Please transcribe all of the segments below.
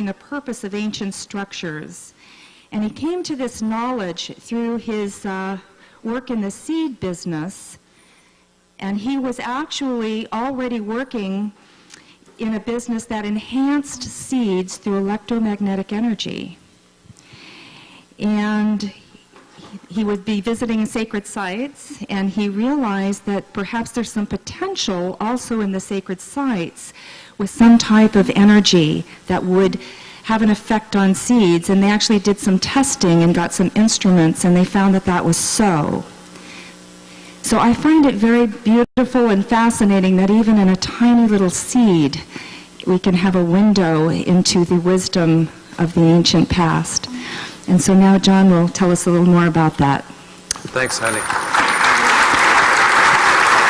the purpose of ancient structures. And he came to this knowledge through his work in the seed business. And he was actually already working in a business that enhanced seeds through electromagnetic energy. And he would be visiting sacred sites, and he realized that perhaps there's some potential also in the sacred sites with some type of energy that would have an effect on seeds. And they actually did some testing and got some instruments, and they found that that was so. So I find it very beautiful and fascinating that even in a tiny little seed, we can have a window into the wisdom of the ancient past. And so now John will tell us a little more about that. Thanks, Heidi.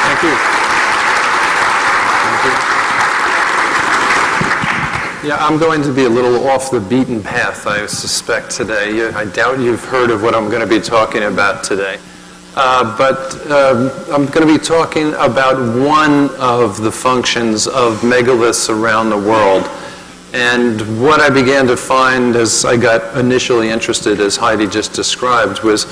Thank you. Yeah, I'm going to be a little off the beaten path, I suspect, today. I doubt you've heard of what I'm going to be talking about today. But I'm going to be talking about one of the functions of megaliths around the world. And what I began to find as I got initially interested, as Heidi just described, was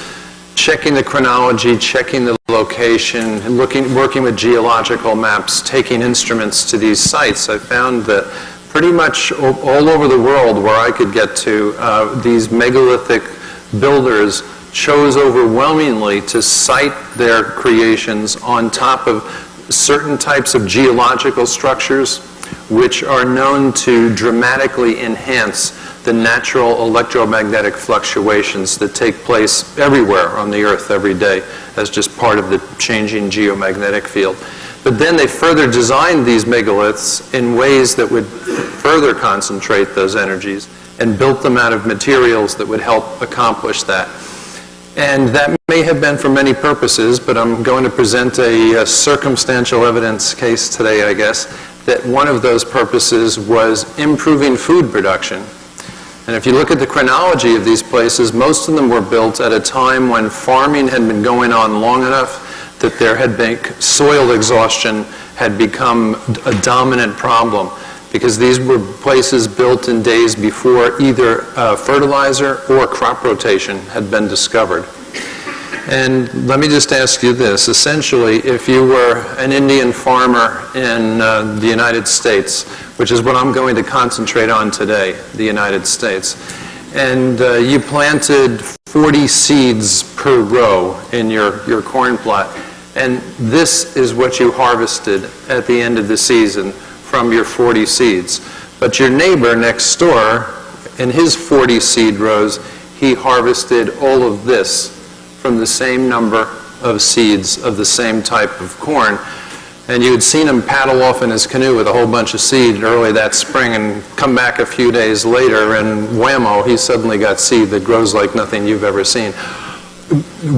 checking the chronology, checking the location, and working with geological maps, taking instruments to these sites. I found that pretty much all over the world where I could get to, these megalithic builders chose overwhelmingly to site their creations on top of certain types of geological structures which are known to dramatically enhance the natural electromagnetic fluctuations that take place everywhere on the Earth every day as just part of the changing geomagnetic field. But then they further designed these megaliths in ways that would further concentrate those energies and built them out of materials that would help accomplish that. And that may have been for many purposes, but I'm going to present a circumstantial evidence case today, I guess, that one of those purposes was improving food production. And if you look at the chronology of these places, most of them were built at a time when farming had been going on long enough that there had been soil exhaustion had become a dominant problem, because these were places built in days before either fertilizer or crop rotation had been discovered. And let me just ask you this. Essentially, if you were an Indian farmer in the United States, which is what I'm going to concentrate on today, the United States, and you planted 40 seeds per row in your corn plot, and this is what you harvested at the end of the season from your 40 seeds. But your neighbor next door, in his 40 seed rows, he harvested all of this from the same number of seeds of the same type of corn. And you had seen him paddle off in his canoe with a whole bunch of seed early that spring and come back a few days later, and whammo, he suddenly got seed that grows like nothing you've ever seen.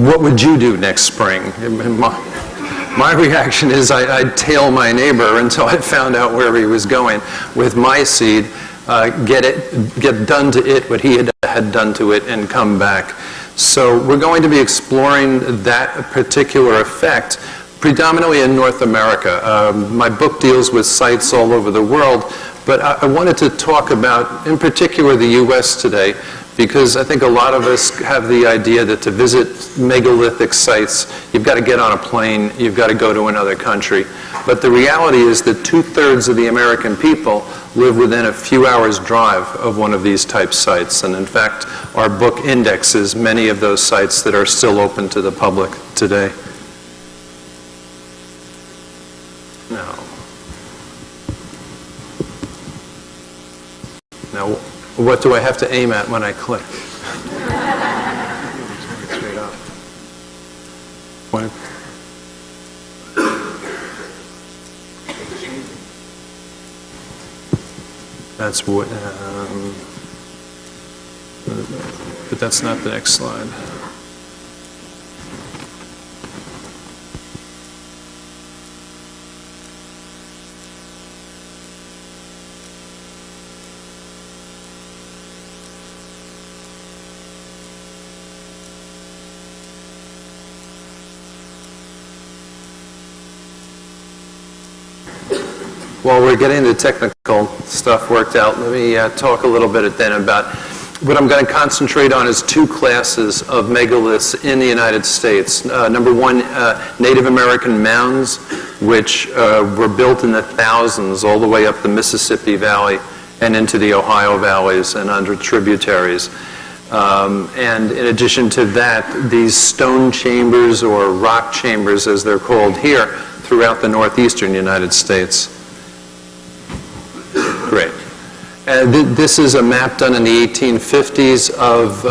What would you do next spring? My reaction is I'd tail my neighbor until I found out where he was going with my seed, get done to it what he had done to it, and come back. So we're going to be exploring that particular effect predominantly in North America. My book deals with sites all over the world, but I wanted to talk about, in particular, the U.S. today, because I think a lot of us have the idea that to visit megalithic sites, you've got to get on a plane, you've got to go to another country. But the reality is that 2/3 of the American people live within a few hours' drive of one of these type sites. And in fact, our book indexes many of those sites that are still open to the public today. Now, what do I have to aim at when I click? Straight up. What? That's what, but that's not the next slide. while we're getting the technical stuff worked out, let me talk a little bit then about what I'm going to concentrate on is two classes of megaliths in the United States. Number one, Native American mounds, which were built in the thousands all the way up the Mississippi Valley and into the Ohio valleys and under tributaries. And in addition to that, these stone chambers or rock chambers, as they're called here, throughout the northeastern United States. Great. This is a map done in the 1850s of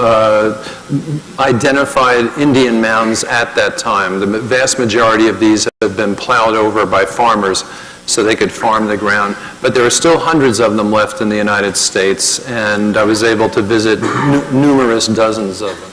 identified Indian mounds at that time. The vast majority of these have been plowed over by farmers so they could farm the ground. But there are still hundreds of them left in the United States, and I was able to visit numerous dozens of them.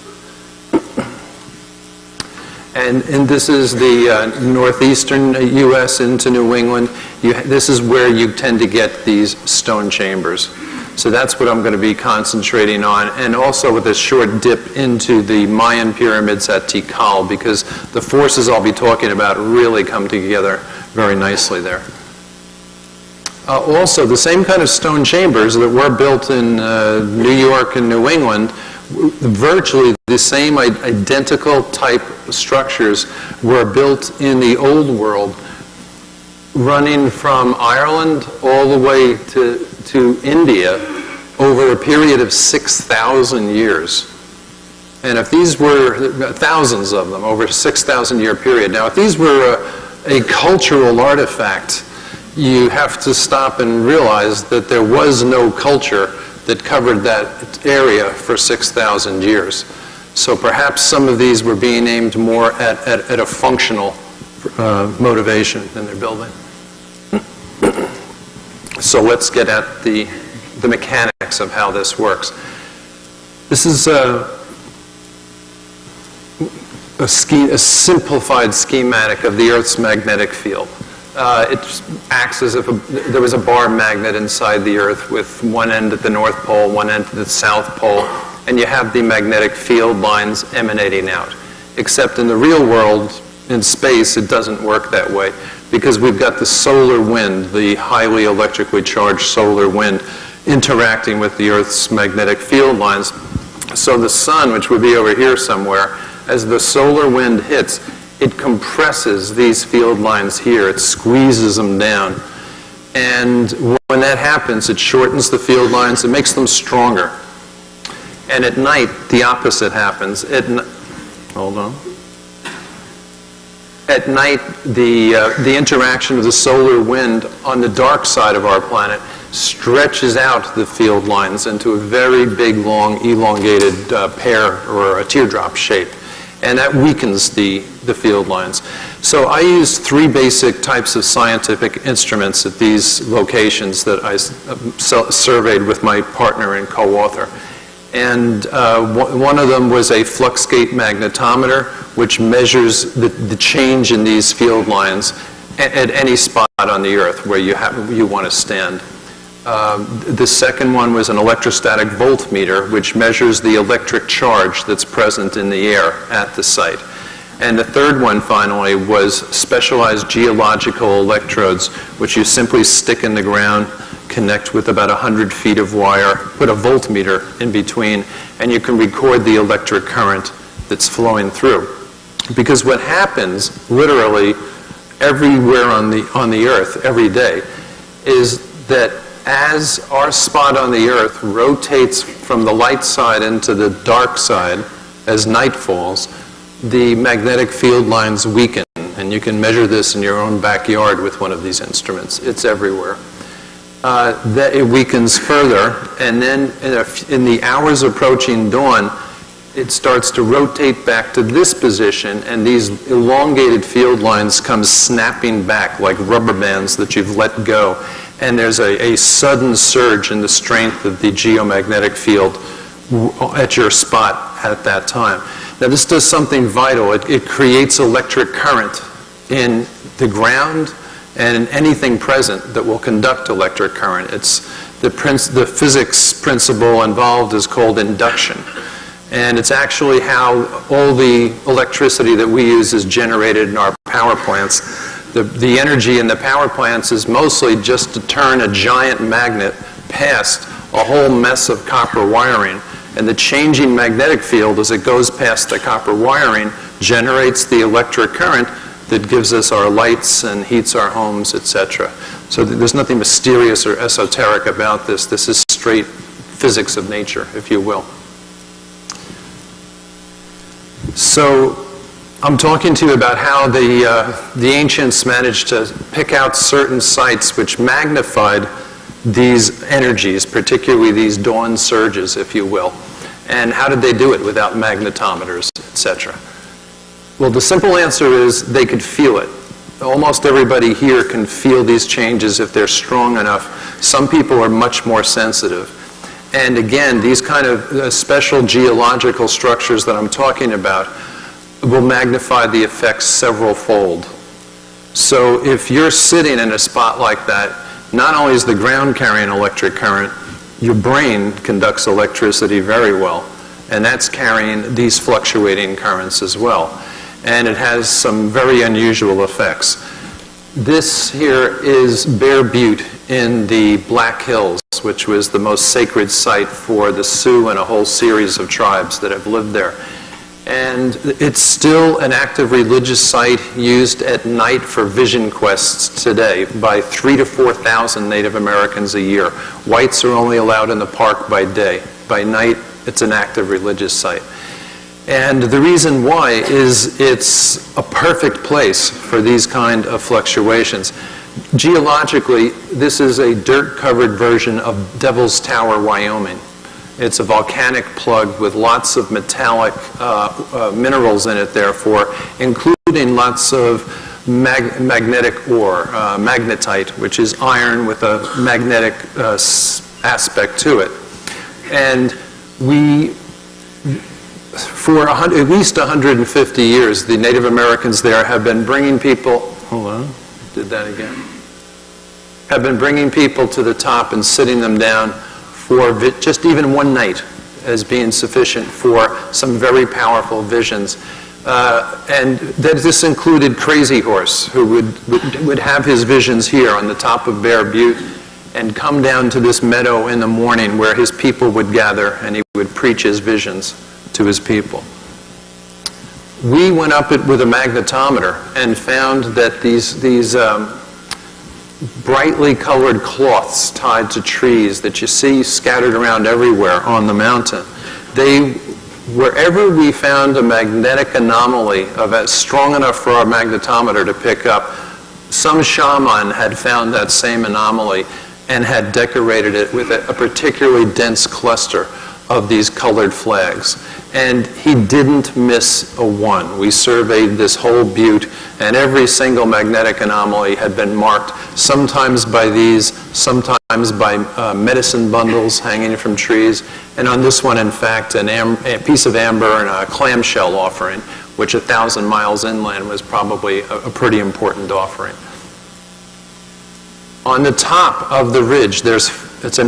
And this is the northeastern U.S. into New England. This is where you tend to get these stone chambers. So that's what I'm going to be concentrating on, and also with a short dip into the Mayan pyramids at Tikal, because the forces I'll be talking about really come together very nicely there. Also, the same kind of stone chambers that were built in New York and New England, virtually the same identical type structures were built in the Old World, running from Ireland all the way to India over a period of 6,000 years. And if these were thousands of them over a 6,000 year period, now if these were a cultural artifact, you have to stop and realize that there was no culture that covered that area for 6,000 years. So perhaps some of these were being aimed more at a functional motivation in their building. So let's get at the mechanics of how this works. This is a simplified schematic of the Earth's magnetic field. It acts as if there was a bar magnet inside the Earth with one end at the North Pole, one end at the South Pole, and you have the magnetic field lines emanating out. Except in the real world, in space, it doesn't work that way, because we've got the solar wind, the highly electrically charged solar wind, interacting with the Earth's magnetic field lines. So the sun, which would be over here somewhere, as the solar wind hits, it compresses these field lines here. It squeezes them down. And when that happens, it shortens the field lines. It makes them stronger. And at night, the opposite happens. Hold on. At night, the interaction of the solar wind on the dark side of our planet stretches out the field lines into a very big, long, elongated pear or a teardrop shape. And that weakens the field lines. So I used three basic types of scientific instruments at these locations that I surveyed with my partner and co-author. And one of them was a flux gate magnetometer, which measures the change in these field lines at any spot on the Earth where you want to stand. The second one was an electrostatic voltmeter, which measures the electric charge that's present in the air at the site. And the third one, finally, was specialized geological electrodes, which you simply stick in the ground, connect with about 100 feet of wire, put a voltmeter in between, and you can record the electric current that's flowing through. Because what happens, literally, everywhere on the Earth, every day, is that as our spot on the Earth rotates from the light side into the dark side as night falls, the magnetic field lines weaken. And you can measure this in your own backyard with one of these instruments. It's everywhere. That it weakens further, and then in the hours approaching dawn, it starts to rotate back to this position, and these elongated field lines come snapping back like rubber bands that you've let go. And there's a sudden surge in the strength of the geomagnetic field at your spot at that time. Now this does something vital. It creates electric current in the ground and in anything present that will conduct electric current. It's the physics principle involved is called induction. And it's actually how all the electricity that we use is generated in our power plants. The energy in the power plants is mostly just to turn a giant magnet past a whole mess of copper wiring. And the changing magnetic field as it goes past the copper wiring generates the electric current that gives us our lights and heats our homes, etc. So there's nothing mysterious or esoteric about this. This is straight physics of nature, if you will. So I'm talking to you about how the ancients managed to pick out certain sites which magnified these energies, particularly these dawn surges, if you will. And how did they do it without magnetometers, etc.? Well, the simple answer is they could feel it. Almost everybody here can feel these changes if they're strong enough. Some people are much more sensitive. And again, these kind of special geological structures that I'm talking about will magnify the effects several-fold. So if you're sitting in a spot like that, not only is the ground carrying electric current, your brain conducts electricity very well, and that's carrying these fluctuating currents as well. And it has some very unusual effects. This here is Bear Butte in the Black Hills, which was the most sacred site for the Sioux and a whole series of tribes that have lived there. And it's still an active religious site used at night for vision quests today by 3,000 to 4,000 Native Americans a year. Whites are only allowed in the park by day. By night, it's an active religious site. And the reason why is it's a perfect place for these kind of fluctuations. Geologically, this is a dirt-covered version of Devil's Tower, Wyoming. It's a volcanic plug with lots of metallic minerals in it, therefore, including lots of magnetic ore, magnetite, which is iron with a magnetic aspect to it. And for at least 150 years, the Native Americans there have been bringing people, hold on, did that again, have been bringing people to the top and sitting them down for just even one night as being sufficient for some very powerful visions. And this included Crazy Horse, who would have his visions here on the top of Bear Butte and come down to this meadow in the morning where his people would gather and he would preach his visions to his people. We went up with a magnetometer and found that these brightly colored cloths tied to trees that you see scattered around everywhere on the mountain, wherever we found a magnetic anomaly strong enough for our magnetometer to pick up, some shaman had found that same anomaly and had decorated it with a particularly dense cluster of these colored flags. And he didn't miss a one. We surveyed this whole butte, and every single magnetic anomaly had been marked, sometimes by these, sometimes by medicine bundles hanging from trees, and on this one, in fact, a piece of amber and a clamshell offering, which 1,000 miles inland was probably a pretty important offering. On the top of the ridge, it's a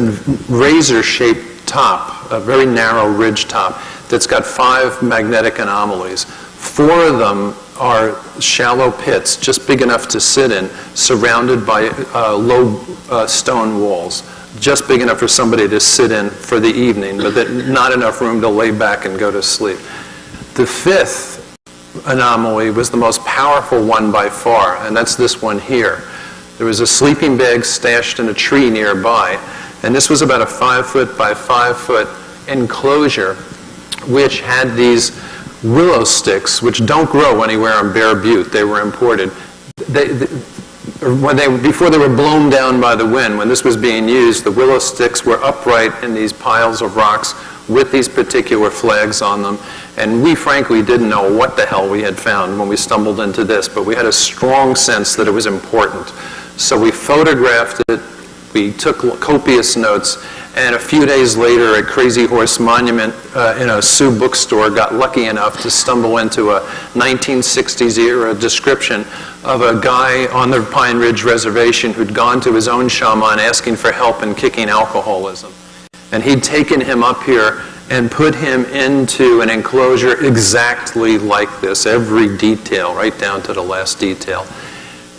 razor-shaped top, a very narrow ridge top, that's got 5 magnetic anomalies. 4 of them are shallow pits, just big enough to sit in, surrounded by low stone walls, just big enough for somebody to sit in for the evening, but not enough room to lay back and go to sleep. The 5th anomaly was the most powerful one by far, and that's this one here. There was a sleeping bag stashed in a tree nearby, and this was about a 5-foot by 5-foot enclosure which had these willow sticks, which don't grow anywhere on Bear Butte. They were imported. Before they were blown down by the wind, when this was being used, the willow sticks were upright in these piles of rocks with these particular flags on them. And we frankly didn't know what the hell we had found when we stumbled into this, but we had a strong sense that it was important. So we photographed it, we took copious notes, and a few days later, a Crazy Horse monument in a Sioux bookstore got lucky enough to stumble into a 1960s era description of a guy on the Pine Ridge Reservation who'd gone to his own shaman asking for help in kicking alcoholism. And he'd taken him up here and put him into an enclosure exactly like this, every detail, right down to the last detail.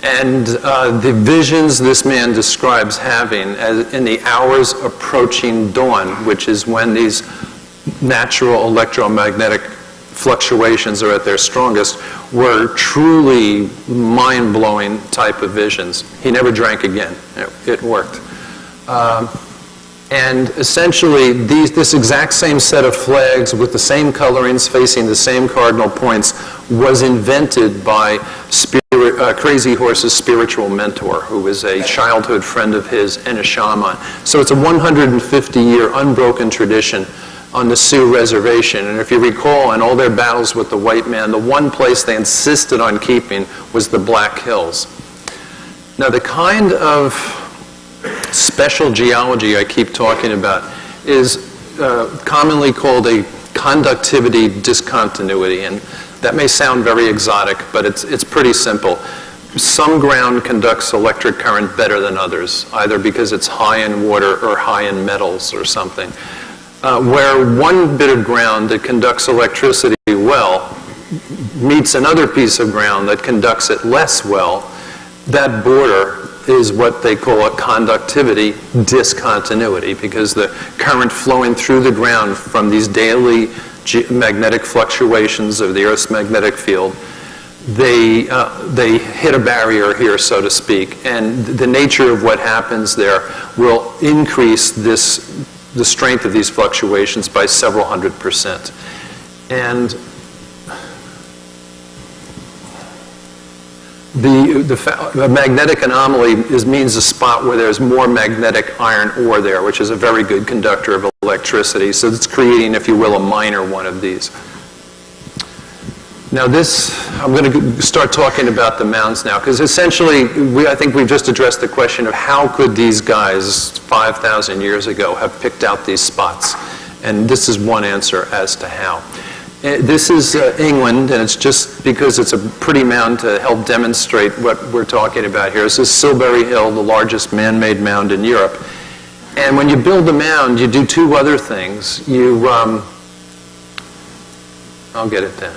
And the visions this man describes having in the hours approaching dawn, which is when these natural electromagnetic fluctuations are at their strongest, were truly mind-blowing type of visions. He never drank again. It worked. And essentially, this exact same set of flags with the same colorings facing the same cardinal points was invented by Crazy Horse's spiritual mentor, who was a childhood friend of his and a shaman. So it's a 150-year unbroken tradition on the Sioux Reservation. And if you recall, in all their battles with the white man, the one place they insisted on keeping was the Black Hills. Now, the kind of special geology I keep talking about is commonly called a conductivity discontinuity, and that may sound very exotic, but it's pretty simple. Some ground conducts electric current better than others, either because it's high in water or high in metals or something. Where one bit of ground that conducts electricity well meets another piece of ground that conducts it less well, that border is what they call a conductivity discontinuity, because the current flowing through the ground from these daily magnetic fluctuations of the Earth's magnetic field, they hit a barrier here, so to speak, and the nature of what happens there will increase the strength of these fluctuations by several hundred%. And the magnetic anomaly means a spot where there's more magnetic iron ore there, which is a very good conductor of electricity. So it's creating, if you will, a minor one of these. Now I'm going to start talking about the mounds now, because essentially, I think we've just addressed the question of how could these guys 5,000 years ago have picked out these spots? And this is one answer as to how. This is England, and it's just because it's a pretty mound to help demonstrate what we're talking about here. This is Silbury Hill, the largest man-made mound in Europe. And when you build a mound, you do two other things. I'll get it down.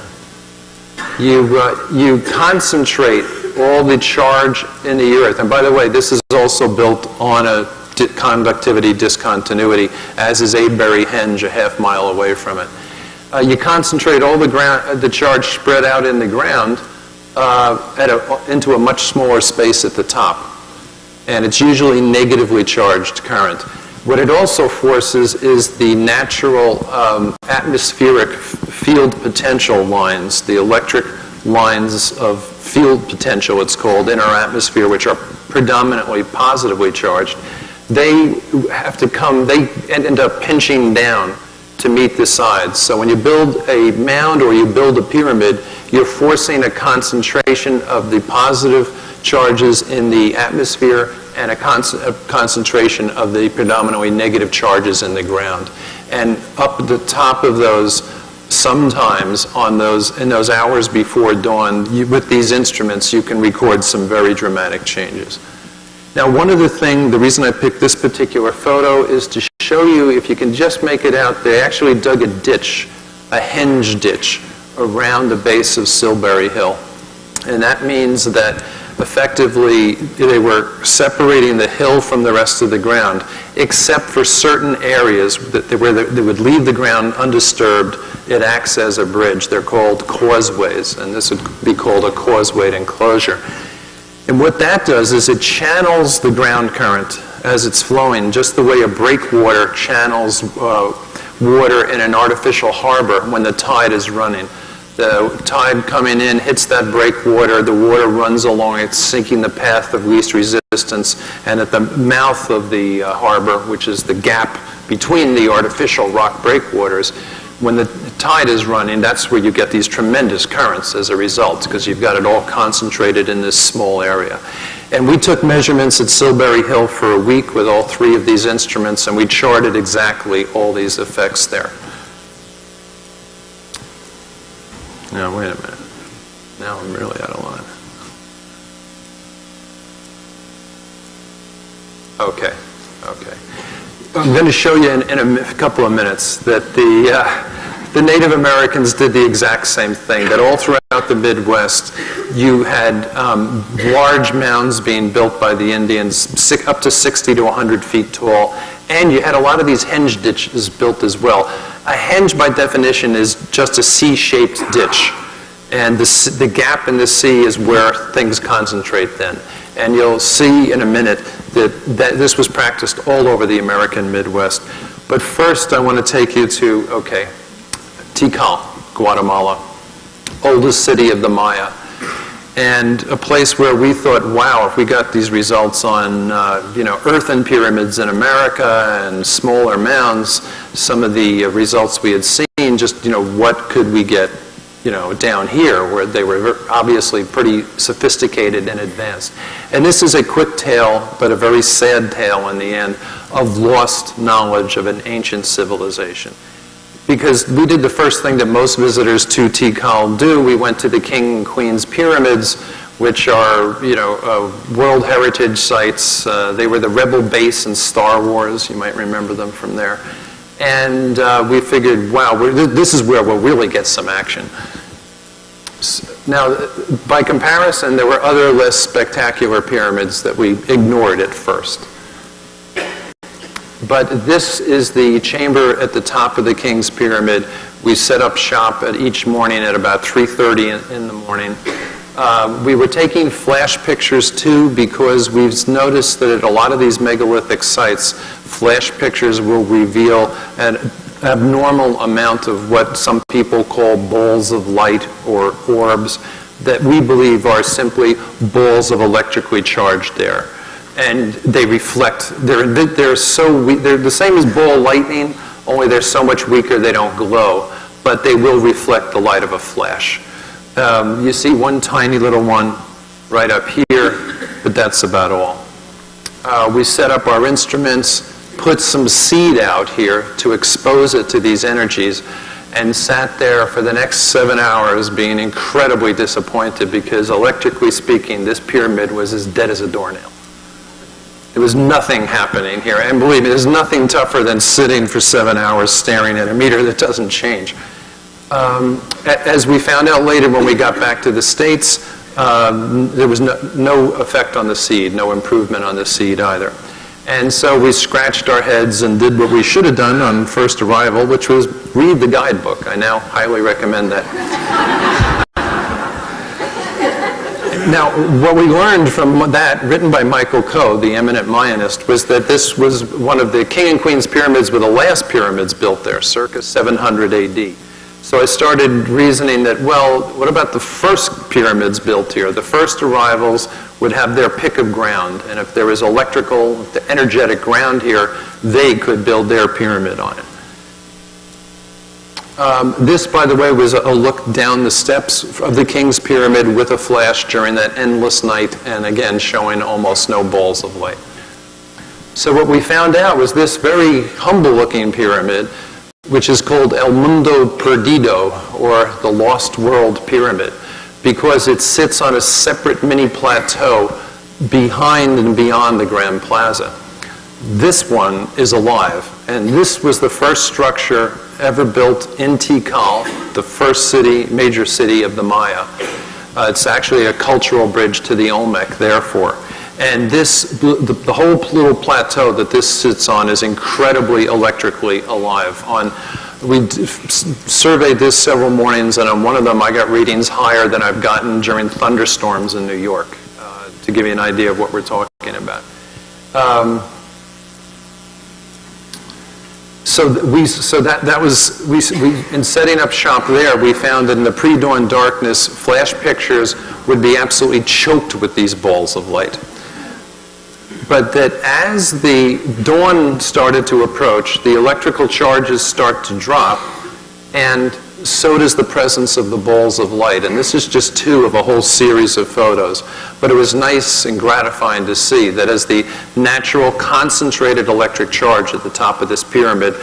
You concentrate all the charge in the earth. And by the way, this is also built on a conductivity discontinuity, as is Avebury Henge, a half mile away from it. You concentrate all the charge spread out in the ground into a much smaller space at the top. And it's usually negatively charged current. What it also forces is the natural atmospheric field potential lines, the electric lines of field potential, it's called, in our atmosphere, which are predominantly positively charged. They have to come, they end up pinching down to meet the sides. So when you build a mound or you build a pyramid, you're forcing a concentration of the positive charges in the atmosphere and a concentration of the predominantly negative charges in the ground. And up at the top of those, sometimes in those hours before dawn, with these instruments, you can record some very dramatic changes. Now, the reason I picked this particular photo is to show you, if you can just make it out, they actually dug a ditch, a henge ditch, around the base of Silbury Hill. And that means that effectively they were separating the hill from the rest of the ground, except for certain areas where they would leave the ground undisturbed. It acts as a bridge. They're called causeways, and this would be called a causewayed enclosure. And what that does is it channels the ground current as it's flowing, just the way a breakwater channels water in an artificial harbor when the tide is running. The tide coming in hits that breakwater, the water runs along it, sinking the path of least resistance, and at the mouth of the harbor, which is the gap between the artificial rock breakwaters, when the tide is running, that's where you get these tremendous currents as a result, because you've got it all concentrated in this small area. And we took measurements at Silbury Hill for a week with all three of these instruments, and we charted exactly all these effects there. Now, wait a minute. Now I'm really out of line. Okay. I'm going to show you in a couple of minutes that the Native Americans did the exact same thing, that all throughout the Midwest, you had large mounds being built by the Indians, up to 60 to 100 feet tall, and you had a lot of these henge ditches built as well. A henge, by definition, is just a C-shaped ditch, and the gap in the C is where things concentrate then. And you'll see in a minute that this was practiced all over the American Midwest. But first, I want to take you to, Tikal, Guatemala, oldest city of the Maya, and a place where we thought, wow, if we got these results on, earthen pyramids in America and smaller mounds, some of the results we had seen, just, what could we get, down here, where they were obviously pretty sophisticated and advanced. And this is a quick tale, but a very sad tale in the end, of lost knowledge of an ancient civilization. Because we did the first thing that most visitors to Tikal do. We went to the King and Queen's Pyramids, which are, World Heritage Sites. They were the rebel base in Star Wars. You might remember them from there. And we figured, wow, this is where we'll really get some action. Now, by comparison, there were other less spectacular pyramids that we ignored at first. But this is the chamber at the top of the King's Pyramid. We set up shop each morning at about 3:30 in the morning. We were taking flash pictures too, because we've noticed that at a lot of these megalithic sites, flash pictures will reveal an abnormal amount of what some people call balls of light or orbs that we believe are simply balls of electrically charged air. And they reflect, they're so weak, they're the same as ball lightning, only they're so much weaker they don't glow, but they will reflect the light of a flash. You see one tiny little one right up here, but that's about all. We set up our instruments, put some seed out here to expose it to these energies, and sat there for the next 7 hours being incredibly disappointed because, electrically speaking, this pyramid was as dead as a doornail. There was nothing happening here. And believe me, there's nothing tougher than sitting for 7 hours staring at a meter that doesn't change. As we found out later when we got back to the States, there was no effect on the seed, no improvement on the seed either. And so we scratched our heads and did what we should have done on first arrival, which was read the guidebook. I now highly recommend that. Now, what we learned from that, written by Michael Coe, the eminent Mayanist, was that this was one of the King and Queen's pyramids were the last pyramids built there, circa 700 AD. So I started reasoning that, well, what about the first pyramids built here? The first arrivals would have their pick of ground, and if there was electrical, energetic ground here, they could build their pyramid on it. This, by the way, was a look down the steps of the King's Pyramid with a flash during that endless night, and again, showing almost no balls of light. So what we found out was this very humble-looking pyramid, which is called El Mundo Perdido, or the Lost World Pyramid, because it sits on a separate mini plateau behind and beyond the Grand Plaza. This one is alive, and this was the first structure ever built in Tikal, the first major city of the Maya. It's actually a cultural bridge to the Olmec, therefore. And the whole little plateau that this sits on is incredibly electrically alive. We surveyed this several mornings, and on one of them I got readings higher than I've gotten during thunderstorms in New York, to give you an idea of what we're talking about. In setting up shop there, we found that in the pre-dawn darkness, flash pictures would be absolutely choked with these balls of light. But that as the dawn started to approach, the electrical charges start to drop, and so does the presence of the balls of light. And this is just two of a whole series of photos. But it was nice and gratifying to see that as the natural concentrated electric charge at the top of this pyramid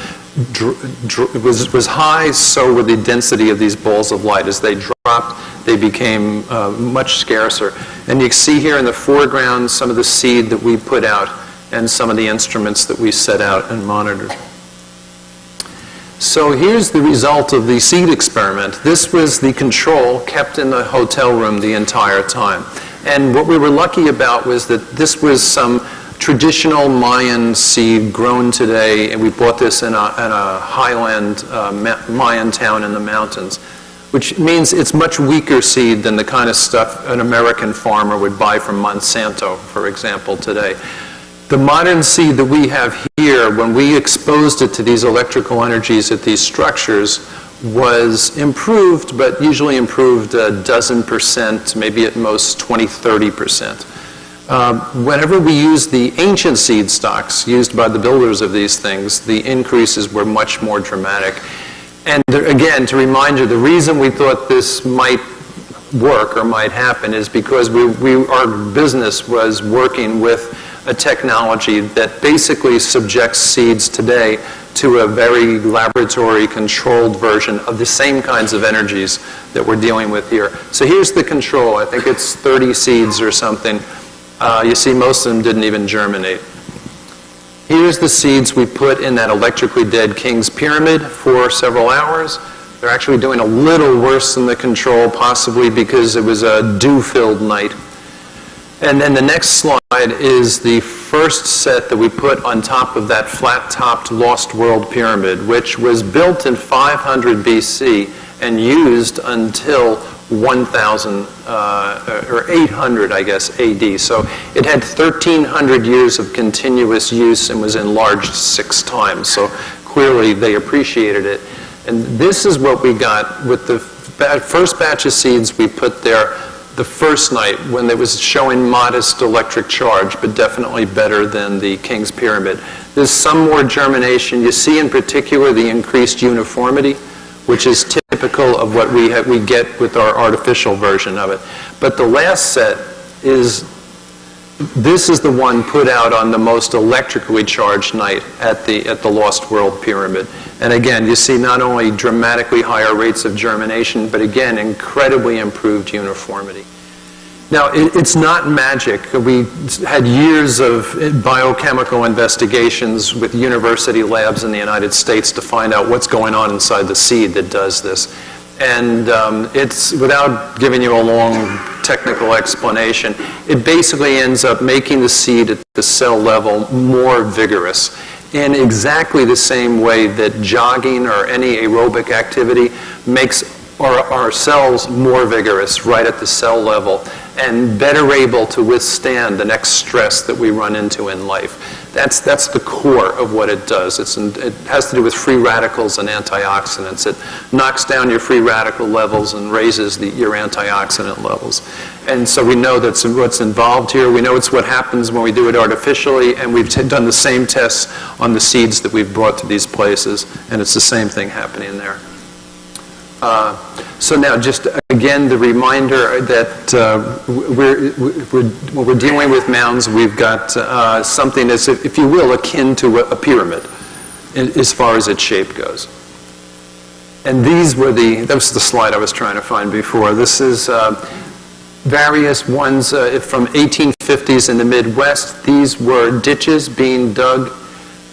was high, so were the density of these balls of light. As they dropped, they became much scarcer. And you can see here in the foreground some of the seed that we put out and some of the instruments that we set out and monitored. So here's the result of the seed experiment. This was the control kept in the hotel room the entire time. And what we were lucky about was that this was some traditional Mayan seed grown today, and we bought this in a highland Mayan town in the mountains, which means it's much weaker seed than the kind of stuff an American farmer would buy from Monsanto, for example, today. The modern seed that we have here, when we exposed it to these electrical energies at these structures, was improved, but usually improved a dozen%, maybe at most 20–30%. Whenever we used the ancient seed stocks used by the builders of these things, the increases were much more dramatic. And again, to remind you, the reason we thought this might work or might happen is because our business was working with a technology that basically subjects seeds today to a very laboratory-controlled version of the same kinds of energies that we're dealing with here. So here's the control. I think it's 30 seeds or something. You see most of them didn't even germinate. Here's the seeds we put in that electrically dead King's Pyramid for several hours. They're actually doing a little worse than the control, possibly because it was a dew-filled night. And then the next slide is the first set that we put on top of that flat-topped Lost World Pyramid, which was built in 500 BC and used until 1000 or 800, I guess, AD. So it had 1,300 years of continuous use and was enlarged 6 times. So clearly they appreciated it. And this is what we got with the first batch of seeds we put there the first night, when it was showing modest electric charge, but definitely better than the King's Pyramid. There's some more germination. You see in particular the increased uniformity, which is typical of what we get with our artificial version of it. But the last set this is the one put out on the most electrically charged night at the Lost World Pyramid. And again, you see not only dramatically higher rates of germination, but again, incredibly improved uniformity. Now, it's not magic. We had years of biochemical investigations with university labs in the United States to find out what's going on inside the seed that does this. And it's, without giving you a long technical explanation, it basically ends up making the seed at the cell level more vigorous in exactly the same way that jogging or any aerobic activity makes our cells more vigorous right at the cell level and better able to withstand the next stress that we run into in life. That's the core of what it does. It has to do with free radicals and antioxidants. It knocks down your free radical levels and raises your antioxidant levels. And so we know that's what's involved here. We know it's what happens when we do it artificially, and we've done the same tests on the seeds that we've brought to these places, and it's the same thing happening there. So now, just again, the reminder that when we're dealing with mounds, we've got something that's, if you will, akin to a pyramid as far as its shape goes. And that was the slide I was trying to find before. This is various ones from 1850s in the Midwest. These were ditches being dug.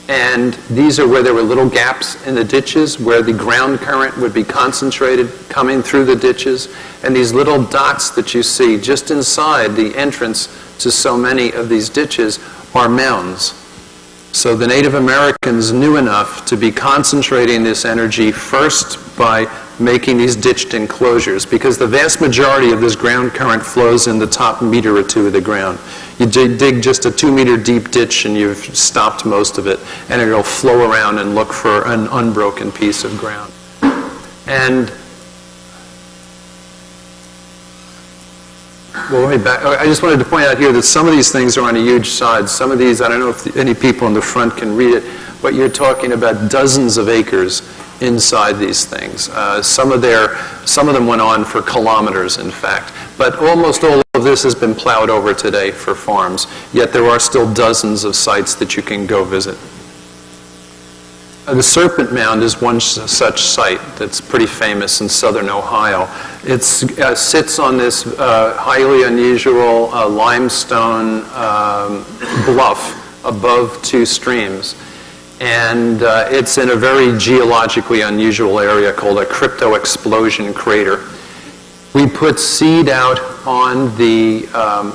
And these are where there were little gaps in the ditches where the ground current would be concentrated coming through the ditches. And these little dots that you see just inside the entrance to so many of these ditches are mounds. So the Native Americans knew enough to be concentrating this energy first by making these ditched enclosures, because the vast majority of this ground current flows in the top meter or two of the ground. You dig just a 2-meter deep ditch and you've stopped most of it, and it'll flow around and look for an unbroken piece of ground. And well, let me back. I just wanted to point out here that some of these things are on a huge side. Some of these, I don't know if any people in the front can read it, but you're talking about dozens of acres inside these things. Some of them went on for kilometers, in fact. But almost all of this has been plowed over today for farms, yet there are still dozens of sites that you can go visit. The Serpent Mound is one such site that's pretty famous in southern Ohio. It sits on this highly unusual limestone bluff above 2 streams. And it's in a very geologically unusual area called a crypto-explosion crater. We put seed out on the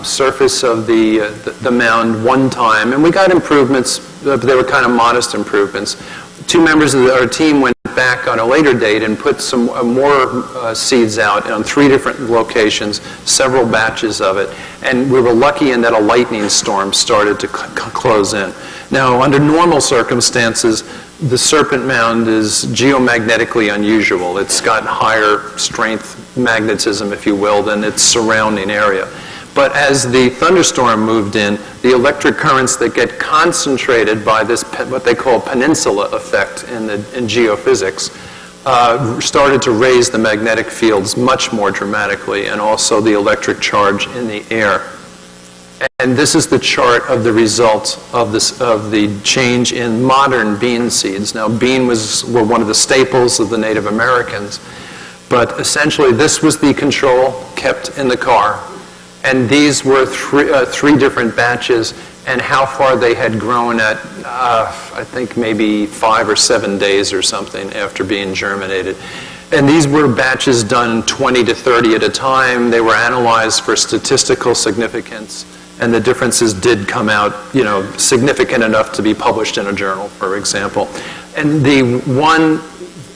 surface of the mound one time, and we got improvements, but they were kind of modest improvements. Two members of our team went back on a later date and put some more seeds out on 3 different locations, several batches of it, and we were lucky in that a lightning storm started to close in. Now, under normal circumstances, the serpent mound is geomagnetically unusual. It's got higher strength magnetism, if you will, than its surrounding area. But as the thunderstorm moved in, the electric currents that get concentrated by this, what they call peninsula effect in geophysics, started to raise the magnetic fields much more dramatically, and also the electric charge in the air. And this is the chart of the results of the change in modern bean seeds. Now, bean were one of the staples of the Native Americans, but essentially this was the control kept in the car. And these were 3 different batches, and how far they had grown at, I think maybe 5 or 7 days or something after being germinated. And these were batches done 20 to 30 at a time. They were analyzed for statistical significance, and the differences did come out, significant enough to be published in a journal, for example. And the one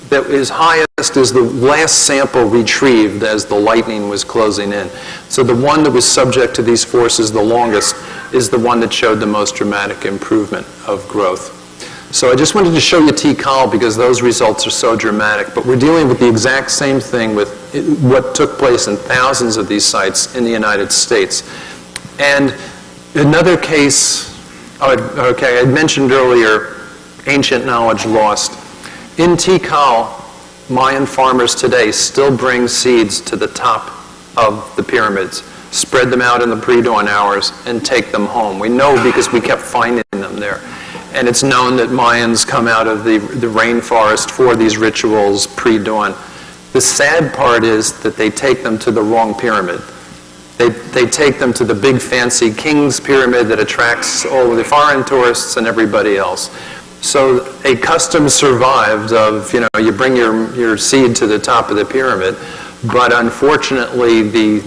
that is highest is the last sample retrieved as the lightning was closing in. So the one that was subject to these forces the longest is the one that showed the most dramatic improvement of growth. So I just wanted to show you T-Col because those results are so dramatic, but we're dealing with the exact same thing with what took place in thousands of these sites in the United States. And another case, okay, I mentioned earlier, ancient knowledge lost. In Tikal, Mayan farmers today still bring seeds to the top of the pyramids, spread them out in the pre-dawn hours, and take them home. We know because we kept finding them there. And it's known that Mayans come out of the rainforest for these rituals pre-dawn. The sad part is that they take them to the wrong pyramid. They take them to the big fancy King's Pyramid that attracts all of the foreign tourists and everybody else. So a custom survived of, you bring your seed to the top of the pyramid, but unfortunately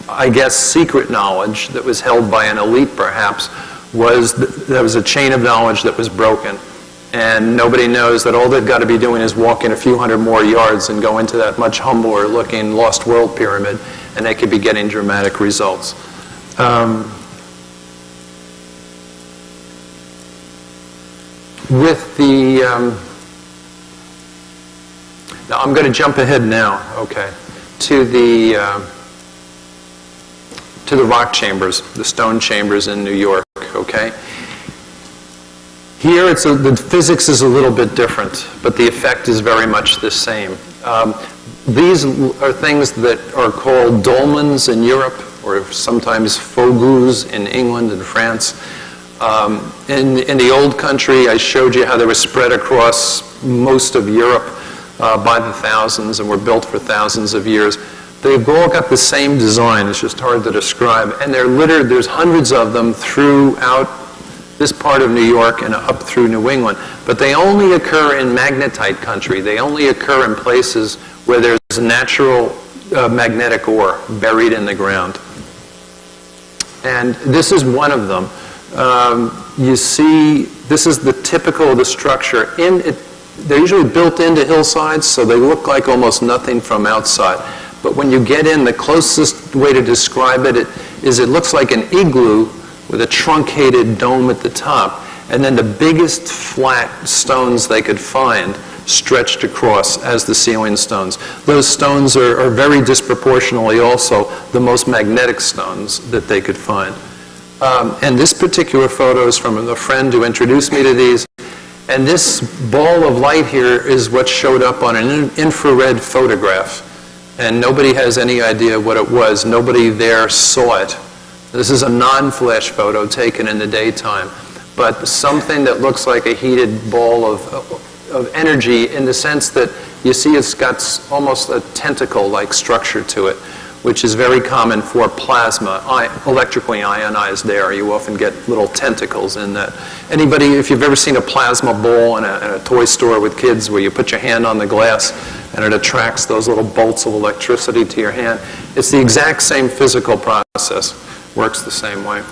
I guess, secret knowledge that was held by an elite perhaps there was a chain of knowledge that was broken. And nobody knows that all they've got to be doing is walk in a few hundred more yards and go into that much humbler looking Lost World Pyramid, and they could be getting dramatic results. With the, now I'm going to jump ahead now, okay, to the rock chambers, the stone chambers in New York, okay. Here the physics is a little bit different, but the effect is very much the same. These are things that are called dolmens in Europe, or sometimes fogus in England and France. In the old country, I showed you how they were spread across most of Europe by the thousands and were built for thousands of years. They've all got the same design. It's just hard to describe. And they're littered. There's hundreds of them throughout this part of New York and up through New England. But they only occur in magnetite country. They only occur in places where there's natural magnetic ore buried in the ground. And this is one of them. You see, this is the typical of the structure. They're usually built into hillsides, so they look like almost nothing from outside. But when you get in, the closest way to describe it is it looks like an igloo with a truncated dome at the top, and then the biggest flat stones they could find stretched across as the ceiling stones. Those stones are very disproportionately also the most magnetic stones that they could find. And this particular photo is from a friend who introduced me to these. And this ball of light here is what showed up on an infrared photograph. And nobody has any idea what it was. Nobody there saw it. This is a non-flash photo taken in the daytime. But something that looks like a heated ball of energy in the sense that you see it's got almost a tentacle-like structure to it, which is very common for plasma, electrically ionized air. You often get little tentacles in that. Anybody, if you've ever seen a plasma ball in a toy store with kids where you put your hand on the glass and it attracts those little bolts of electricity to your hand, it's the exact same physical process. Works the same way.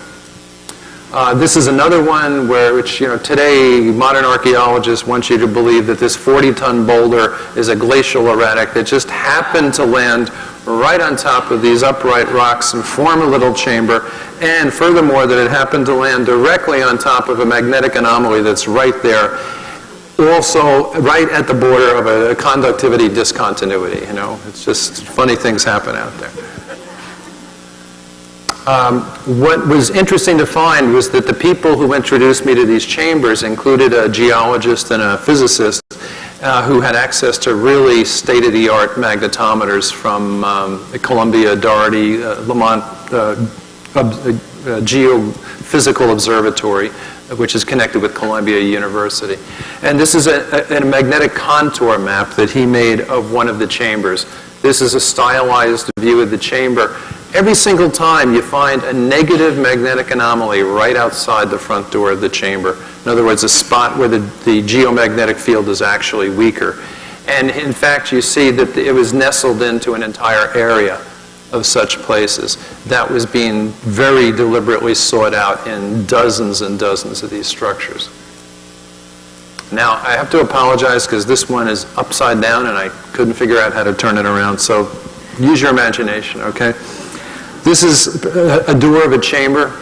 This is another one which today modern archaeologists want you to believe that this 40-ton boulder is a glacial erratic that just happened to land right on top of these upright rocks and form a little chamber, and furthermore that it happened to land directly on top of a magnetic anomaly that's right there, also right at the border of a conductivity discontinuity. It's just funny things happen out there. What was interesting to find was that the people who introduced me to these chambers included a geologist and a physicist who had access to really state-of-the-art magnetometers from Columbia, Doherty, Lamont Geophysical Observatory, which is connected with Columbia University. And this is a magnetic contour map that he made of one of the chambers. This is a stylized view of the chamber. Every single time you find a negative magnetic anomaly right outside the front door of the chamber. In other words, a spot where the geomagnetic field is actually weaker. And in fact, you see that it was nestled into an entire area of such places. That was being very deliberately sought out in dozens and dozens of these structures. Now, I have to apologize because this one is upside down and I couldn't figure out how to turn it around. So use your imagination, okay? This is a door of a chamber,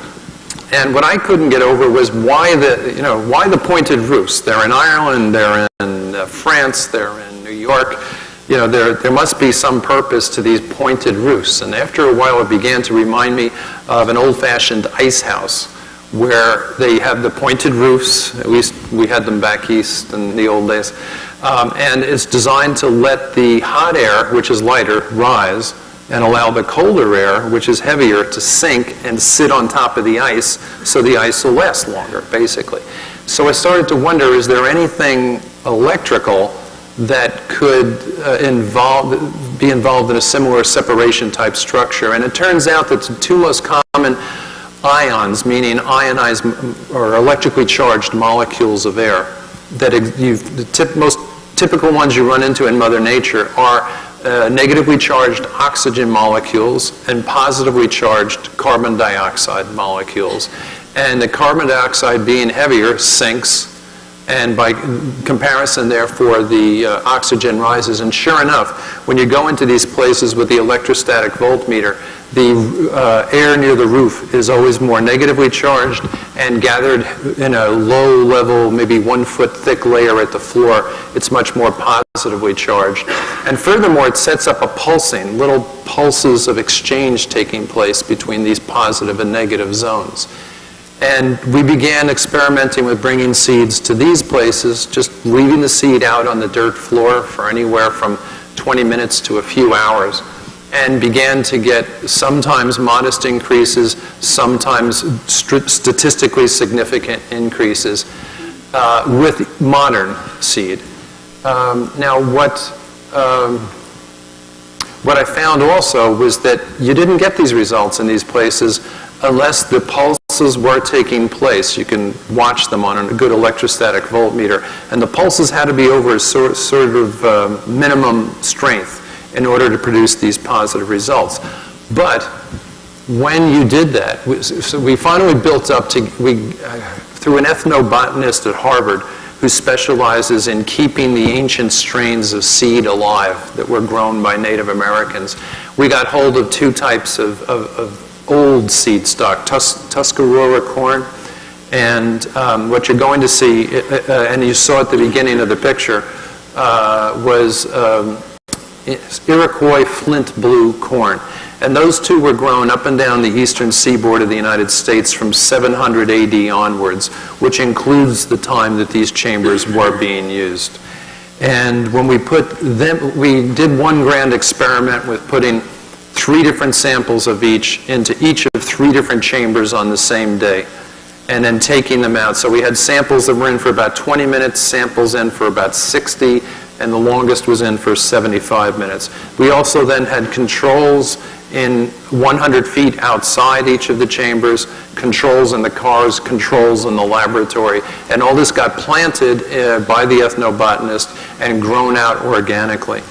and what I couldn't get over was why the pointed roofs. They're in Ireland, they're in France, they're in New York. There must be some purpose to these pointed roofs. And after a while, it began to remind me of an old-fashioned ice house where they have the pointed roofs. At least we had them back east in the old days. And it's designed to let the hot air, which is lighter, rise, and allow the colder air, which is heavier, to sink and sit on top of the ice so the ice will last longer, basically. So I started to wonder, is there anything electrical that could be involved in a similar separation type structure? And it turns out that the two most common ions, meaning ionized or electrically charged molecules of air, that the most typical ones you run into in Mother Nature are negatively charged oxygen molecules and positively charged carbon dioxide molecules. And the carbon dioxide being heavier sinks, and by comparison, therefore, the oxygen rises. And sure enough, when you go into these places with the electrostatic voltmeter, the air near the roof is always more negatively charged and gathered in a low level, maybe 1 foot thick layer at the floor. It's much more positively charged. And furthermore, it sets up a pulsing, little pulses of exchange taking place between these positive and negative zones. And we began experimenting with bringing seeds to these places, just leaving the seed out on the dirt floor for anywhere from 20 minutes to a few hours, and began to get sometimes modest increases, sometimes statistically significant increases with modern seed. Now, what I found also was that you didn't get these results in these places unless the pulses were taking place. You can watch them on a good electrostatic voltmeter. And the pulses had to be over a sort of minimum strength in order to produce these positive results. But when you did that, we finally built up to, through an ethnobotanist at Harvard who specializes in keeping the ancient strains of seed alive that were grown by Native Americans, we got hold of two types of old seed stock, Tuscarora corn, and what you're going to see, and you saw at the beginning of the picture, was Iroquois flint blue corn. And those two were grown up and down the eastern seaboard of the United States from 700 AD onwards, which includes the time that these chambers were being used. And when we put them, we did one grand experiment with putting 3 different samples of each into each of 3 different chambers on the same day, and then taking them out. So we had samples that were in for about 20 minutes, samples in for about 60, and the longest was in for 75 minutes. We also then had controls in 100 feet outside each of the chambers, controls in the cars, controls in the laboratory, and all this got planted by the ethnobotanist and grown out organically.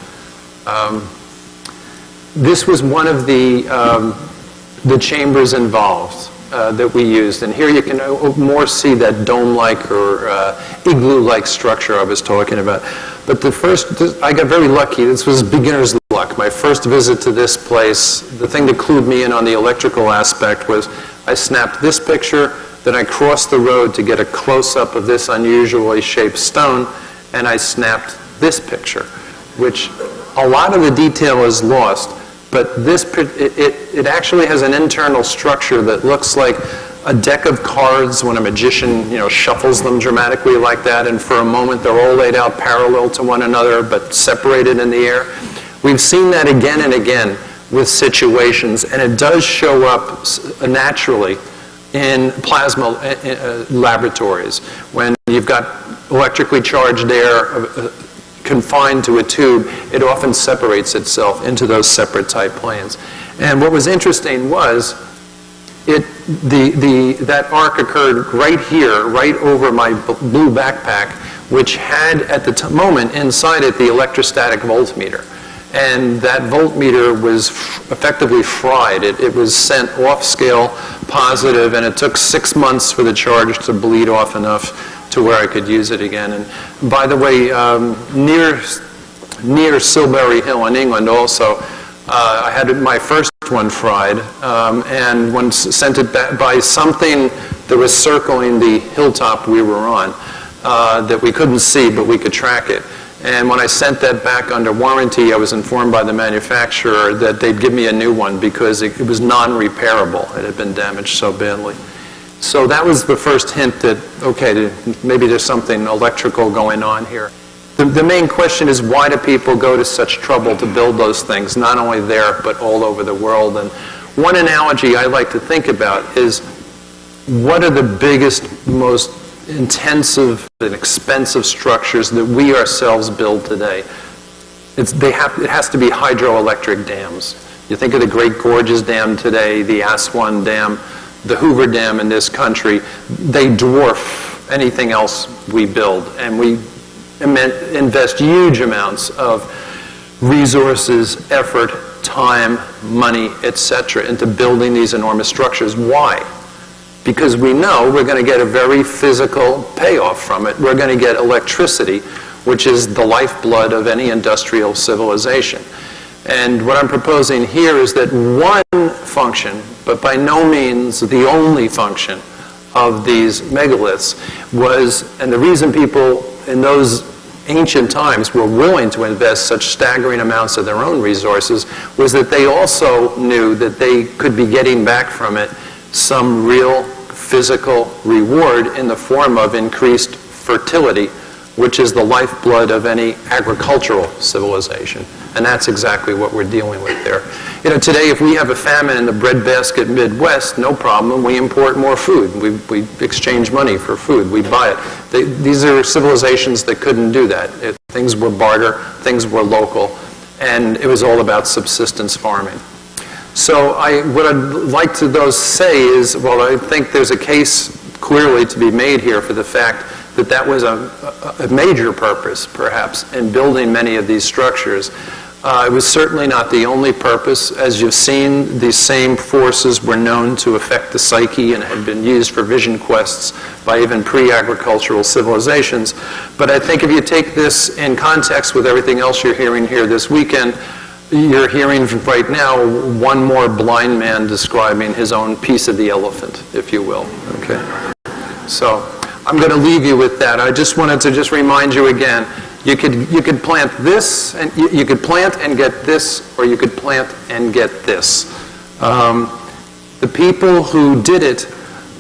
This was one of the chambers involved that we used, and here you can more see that dome-like or igloo-like structure I was talking about. But I got very lucky. This was beginner's luck. My first visit to this place, the thing that clued me in on the electrical aspect was I snapped this picture, then I crossed the road to get a close-up of this unusually shaped stone, and I snapped this picture, which a lot of the detail is lost, but this it actually has an internal structure that looks like a deck of cards when a magician, shuffles them dramatically like that, and for a moment they're all laid out parallel to one another but separated in the air. We've seen that again and again with situations, and it does show up naturally in plasma laboratories. When you've got electrically charged air confined to a tube, it often separates itself into those separate type planes. And what was interesting was that arc occurred right here, right over my blue backpack, which had at the moment inside it the electrostatic voltmeter. And that voltmeter was effectively fried. It was sent off scale positive, and it took 6 months for the charge to bleed off enough to where I could use it again. And by the way, near Silbury Hill in England also, I had my first one fried, and when sent it back by something that was circling the hilltop we were on, that we couldn't see, but we could track it. And when I sent that back under warranty, I was informed by the manufacturer that they'd give me a new one because it was non-repairable. It had been damaged so badly. So that was the first hint that, okay, maybe there's something electrical going on here. The main question is, why do people go to such trouble to build those things, not only there, but all over the world? And one analogy I like to think about is, what are the biggest, most intensive and expensive structures that we ourselves build today? It has to be hydroelectric dams. You think of the Great Gorges Dam today, the Aswan Dam, the Hoover Dam in this country. They dwarf anything else we build, and we invest huge amounts of resources, effort, time, money, etc. into building these enormous structures. Why? Because we know we're going to get a very physical payoff from it. We're going to get electricity, which is the lifeblood of any industrial civilization. And what I'm proposing here is that one function, but by no means the only function, of these megaliths was, and the reason people in those ancient times were willing to invest such staggering amounts of their own resources, was that they also knew that they could be getting back from it some real physical reward in the form of increased fertility, which is the lifeblood of any agricultural civilization. And that's exactly what we're dealing with there. You know, today if we have a famine in the breadbasket Midwest, no problem, we import more food. We exchange money for food, we buy it. These are civilizations that couldn't do that. Things were barter, things were local, and it was all about subsistence farming. So what I'd like to those say is, well, I think there's a case clearly to be made here for the fact that that was a major purpose, perhaps, in building many of these structures. It was certainly not the only purpose. As you've seen, these same forces were known to affect the psyche and had been used for vision quests by even pre-agricultural civilizations. But I think if you take this in context with everything else you're hearing here this weekend, you're hearing right now one more blind man describing his own piece of the elephant, if you will. Okay. So I'm going to leave you with that. I just wanted to just remind you again, you could plant this, and you could plant and get this, or you could plant and get this. The people who did it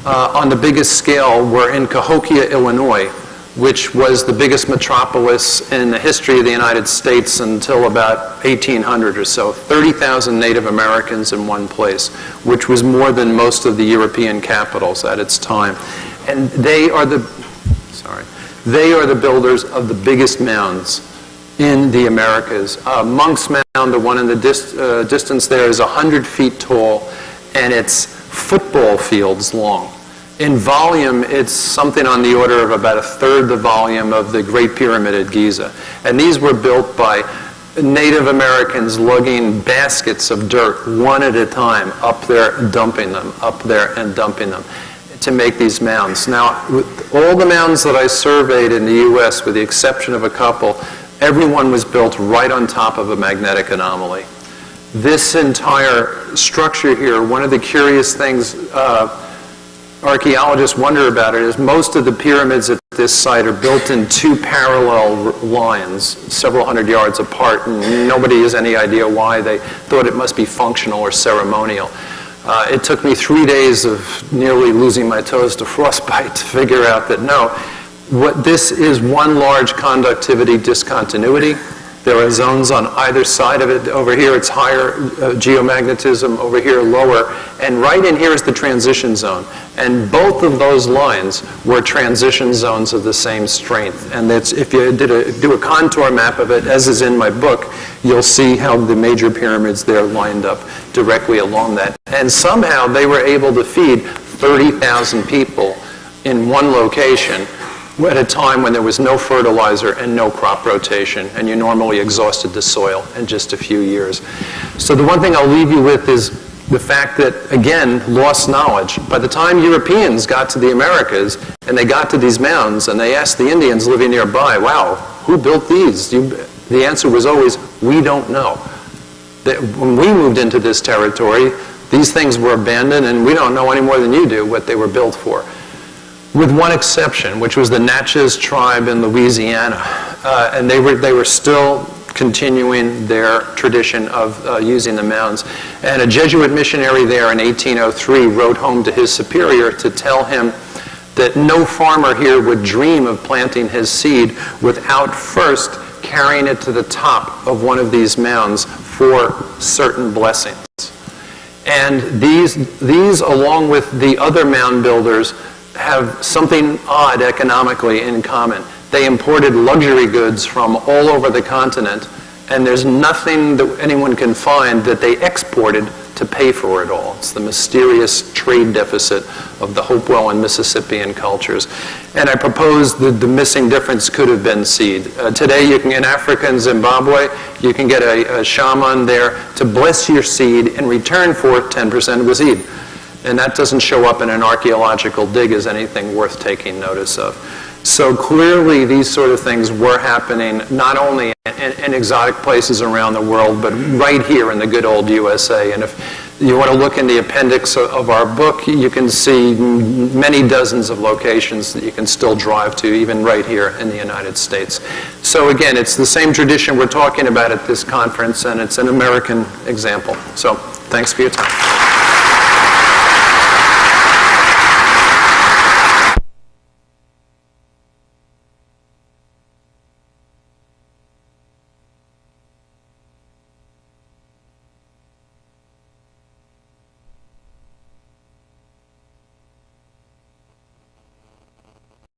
on the biggest scale were in Cahokia, Illinois, which was the biggest metropolis in the history of the United States until about 1800 or so. 30,000 Native Americans in one place, which was more than most of the European capitals at its time. And they are the builders of the biggest mounds in the Americas. Monk's Mound the one in the distance there, is 100 feet tall, and it's football fields long. In volume, it's something on the order of about a third the volume of the Great Pyramid at Giza. And these were built by Native Americans lugging baskets of dirt one at a time up there and dumping them, up there and dumping them, to make these mounds. Now, with all the mounds that I surveyed in the U.S., with the exception of a couple, everyone was built right on top of a magnetic anomaly. This entire structure here, one of the curious things archaeologists wonder about it is most of the pyramids at this site are built in two parallel lines, several hundred yards apart, and nobody has any idea why. They thought it must be functional or ceremonial. It took me 3 days of nearly losing my toes to frostbite to figure out that no, what this is one large conductivity discontinuity. There are zones on either side of it. Over here it's higher geomagnetism, over here lower, and right in here is the transition zone. And both of those lines were transition zones of the same strength. And that's, if you do a contour map of it, as is in my book, you'll see how the major pyramids there lined up directly along that. And somehow they were able to feed 30,000 people in one location at a time when there was no fertilizer and no crop rotation, and you normally exhausted the soil in just a few years. So the one thing I'll leave you with is the fact that, again, lost knowledge. By the time Europeans got to the Americas and they got to these mounds and they asked the Indians living nearby, wow, who built these? The answer was always, we don't know. When we moved into this territory, these things were abandoned, and we don't know any more than you do what they were built for. With one exception, which was the Natchez tribe in Louisiana. And they were still continuing their tradition of using the mounds. And a Jesuit missionary there in 1803 wrote home to his superior to tell him that no farmer here would dream of planting his seed without first carrying it to the top of one of these mounds for certain blessings. And these along with the other mound builders, have something odd economically in common. They imported luxury goods from all over the continent, and there's nothing that anyone can find that they exported to pay for it all. It's the mysterious trade deficit of the Hopewell and Mississippian cultures. And I propose that the missing difference could have been seed. Today, you can, in Africa and Zimbabwe, you can get a shaman there to bless your seed in return for 10% of the seed. And that doesn't show up in an archaeological dig as anything worth taking notice of. So clearly these sort of things were happening not only in exotic places around the world, but right here in the good old USA. And if you want to look in the appendix of our book, you can see many dozens of locations that you can still drive to, even right here in the United States. So again, it's the same tradition we're talking about at this conference, and it's an American example. So thanks for your time.